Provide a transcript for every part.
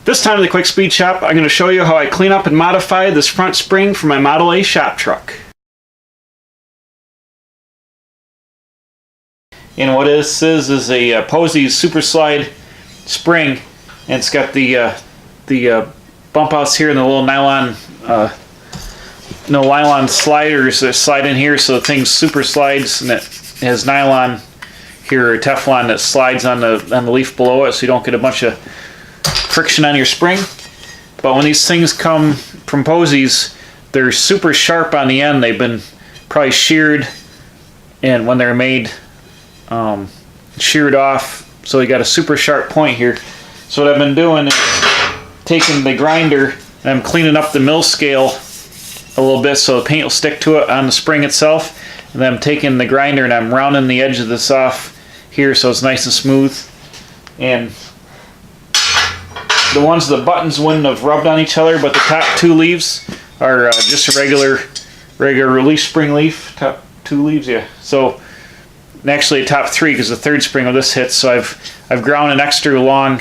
This time in the Quick Speed Shop, I'm going to show you how I clean up and modify this front spring for my Model A shop truck. And what this is a Posies Super Slide spring, and it's got the bump outs here and the little nylon sliders that slide in here, so the thing super slides, and it has nylon here, or Teflon, that slides on the leaf below it, so you don't get a bunch of friction on your spring. But when these things come from Posies, they're super sharp on the end. They've been probably sheared, and when they're made, sheared off, so you got a super sharp point here. So what I've been doing is taking the grinder and I'm cleaning up the mill scale a little bit so the paint will stick to it on the spring itself, and then I'm taking the grinder and I'm rounding the edge of this off here so it's nice and smooth. And the buttons wouldn't have rubbed on each other, but the top two leaves are just a regular release spring leaf. Top two leaves, yeah. So actually top three, because the third spring of this hits. So I've ground an extra long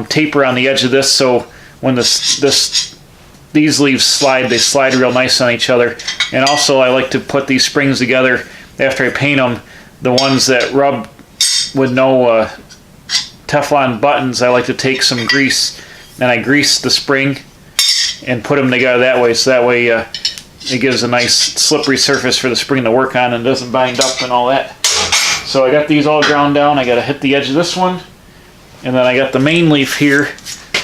taper on the edge of this, so when these leaves slide, they slide real nice on each other. And also I like to put these springs together after I paint them. The ones that rub with no Teflon buttons, I like to take some grease and I grease the spring and put them together that way, so that way it gives a nice slippery surface for the spring to work on and doesn't bind up and all that. So I got these all ground down. I got to hit the edge of this one, and then I got the main leaf here,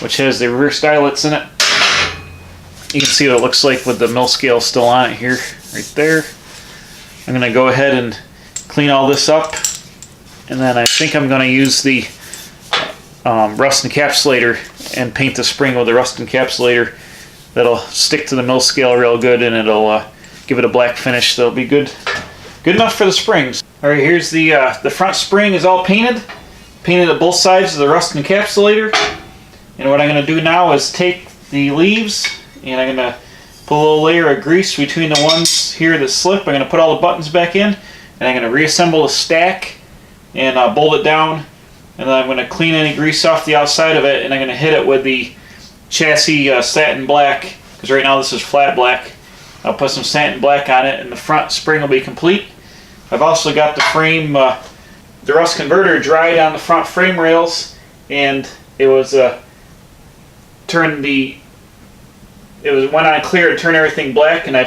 which has the reverse eyelets in it. You can see what it looks like with the mill scale still on it here, right there. I'm going to go ahead and clean all this up, and then I think I'm going to use the rust encapsulator and paint the spring with the rust encapsulator. That'll stick to the mill scale real good, and it'll give it a black finish. That'll be good enough for the springs. All right, here's the front spring is all painted at both sides of the rust encapsulator. And what I'm going to do now is take the leaves, and I'm going to put a little layer of grease between the ones here that slip. I'm going to put all the buttons back in, and I'm going to reassemble the stack and bolt it down. And then I'm going to clean any grease off the outside of it, and I'm going to hit it with the chassis satin black, because right now this is flat black. I'll put some satin black on it, and the front spring will be complete. I've also got the frame, the rust converter dried on the front frame rails, and it was went on clear to turn everything black, and I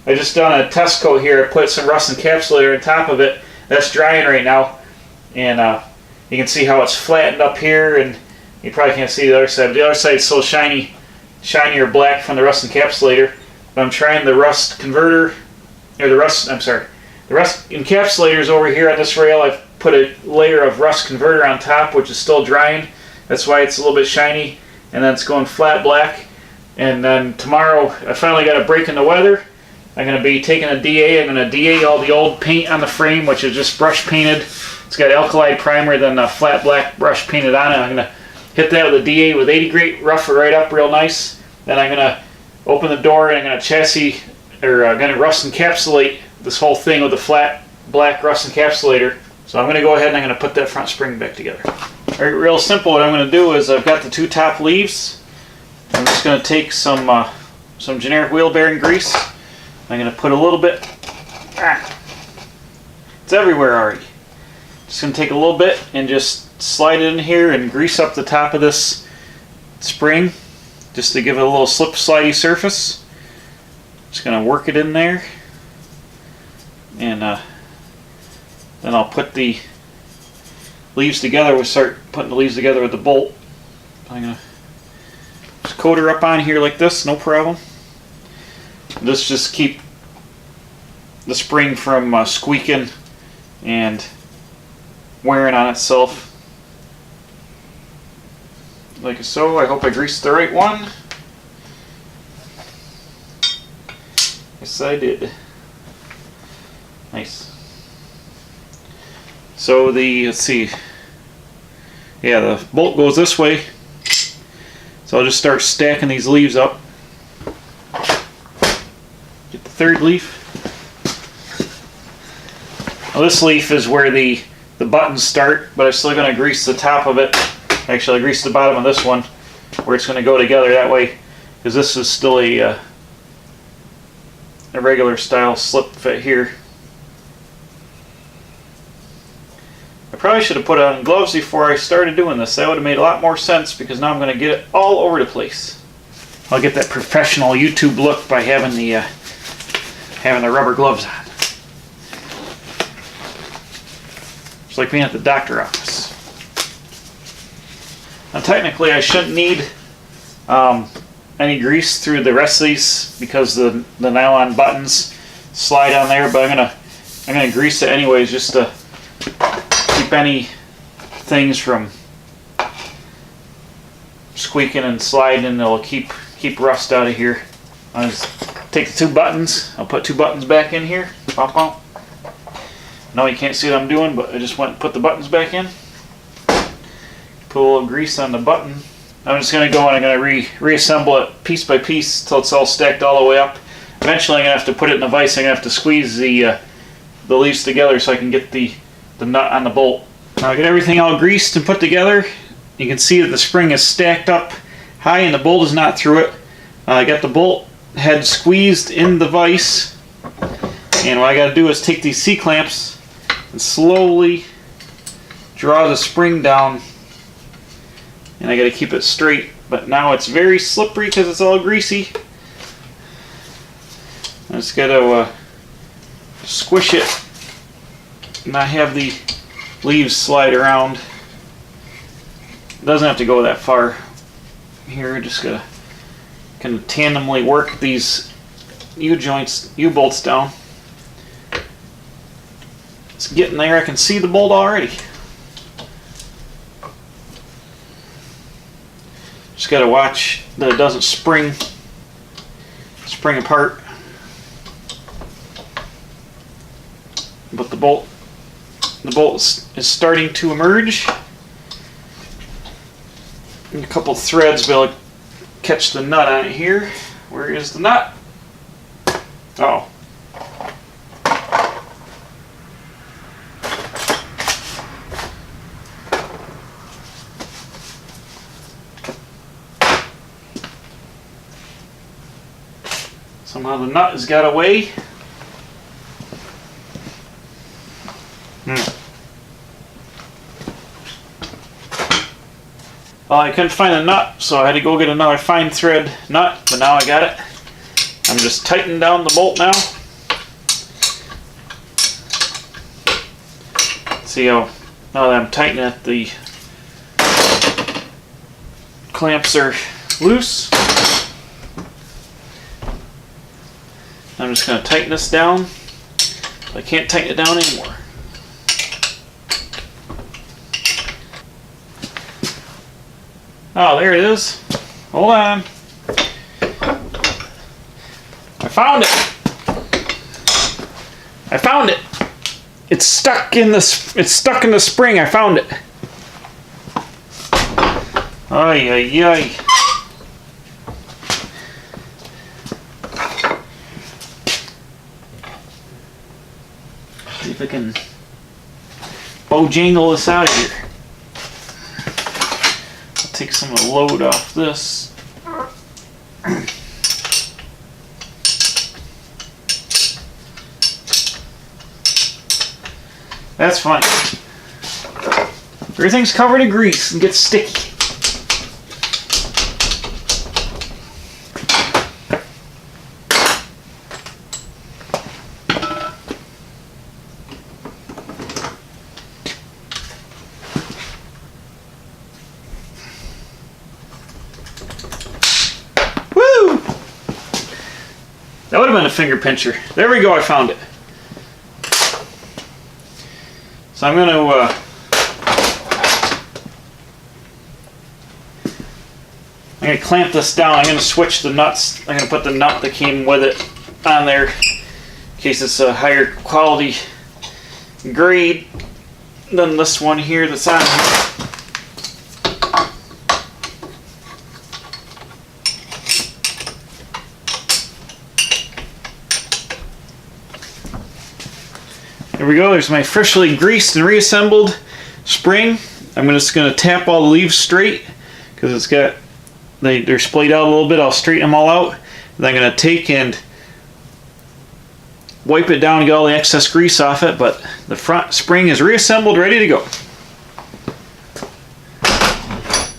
just done a test coat here. I put some rust encapsulator on top of it. That's drying right now, and you can see how it's flattened up here, and you probably can't see the other side. But the other side is so shinier black from the rust encapsulator. But I'm trying the rust converter, or the rust encapsulator's over here on this rail. I've put a layer of rust converter on top, which is still drying. That's why it's a little bit shiny, and then it's going flat black. And then tomorrow, I finally got a break in the weather. I'm going to be taking a DA. I'm going to DA all the old paint on the frame, which is just brush painted. It's got alkali primer, then a flat black brush painted on it. I'm going to hit that with a DA with 80 grit, rough it right up real nice. Then I'm going to open the door, and I'm going to rust encapsulate this whole thing with a flat black rust encapsulator. So I'm going to go ahead and I'm going to put that front spring back together. All right, real simple. What I'm going to do is I've got the two top leaves. I'm just going to take some generic wheel bearing grease. I'm going to put a little bit. It's everywhere already. Just going to take a little bit and just slide it in here and grease up the top of this spring, just to give it a little slip slidey surface. Just going to work it in there, and then I'll put the leaves together. We'll start putting the leaves together with the bolt. I'm going to just coat her up on here like this, no problem. This just keep the spring from squeaking and wearing on itself. Like so. I hope I greased the right one. Yes, I did. Nice. So let's see. Yeah, the bolt goes this way. So I'll just start stacking these leaves up. Get the third leaf. Now this leaf is where the buttons start, but I'm still going to grease the top of it. Actually, I greased the bottom of this one. where it's going to go together that way, because this is still a regular style slip fit here. I probably should have put on gloves before I started doing this. That would have made a lot more sense, because now I'm going to get it all over the place. I'll get that professional YouTube look by having the rubber gloves on. It's like being at the doctor's office. Now technically I shouldn't need any grease through the rest of these, because the nylon buttons slide on there, but I'm gonna grease it anyways, just to keep any things from squeaking and sliding, and it'll keep rust out of here. I'll just take the two buttons. I'll put two buttons back in here. Pop out. No, you can't see what I'm doing, but I just went and put the buttons back in. Put a little grease on the button. I'm just going to go and I'm going to reassemble it piece by piece until it's all stacked all the way up. Eventually I'm going to have to put it in a vise. I'm going to have to squeeze the leaves together so I can get the nut on the bolt. Now I get everything all greased and put together. You can see that the spring is stacked up high and the bolt is not through it. I got the bolt head squeezed in the vise, and what I got to do is take these C-clamps and slowly draw the spring down, and I got to keep it straight, but now it's very slippery because it's all greasy. I just got to squish it and not have the leaves slide around. It doesn't have to go that far. Here, just got to kind of tandemly work these U-bolts down. It's getting there. I can see the bolt already. Just got to watch that it doesn't spring apart. But the bolt is starting to emerge. And a couple threads will catch the nut on it here. Where is the nut? Oh. Somehow the nut has got away. Well, I couldn't find the nut, so I had to go get another fine thread nut, but now I got it. I'm just tightening down the bolt now. See how, now that I'm tightening it, the clamps are loose. I'm just going to tighten this down. I can't tighten it down anymore. Oh, there it is. Hold on. I found it. I found it. It's stuck in the spring. I found it. Ay ay ay. See if I can bojangle this out of here. Take some of the load off this. That's fine. Everything's covered in grease and gets sticky. That would have been a finger pincher. There we go, I found it. So I'm going to clamp this down. I'm going to switch the nuts. I'm going to put the nut that came with it on there in case it's a higher quality grade than this one here that's on here. There we go, there's my freshly greased and reassembled spring. I'm just going to tap all the leaves straight because it's got they're splayed out a little bit. I'll straighten them all out. And I'm going to take and wipe it down and get all the excess grease off it, but the front spring is reassembled, ready to go.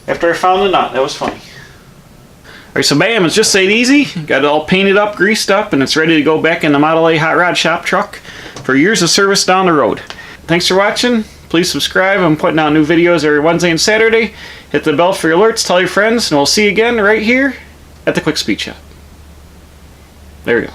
After I found the knot, that was funny. Alright, so bam, it's just that easy. Got it all painted up, greased up, and it's ready to go back in the Model A Hot Rod Shop truck for years of service down the road. Thanks for watching. Please subscribe. I'm putting out new videos every Wednesday and Saturday. Hit the bell for your alerts, tell your friends, and we'll see you again right here at the Quick Speed Shop. There we go.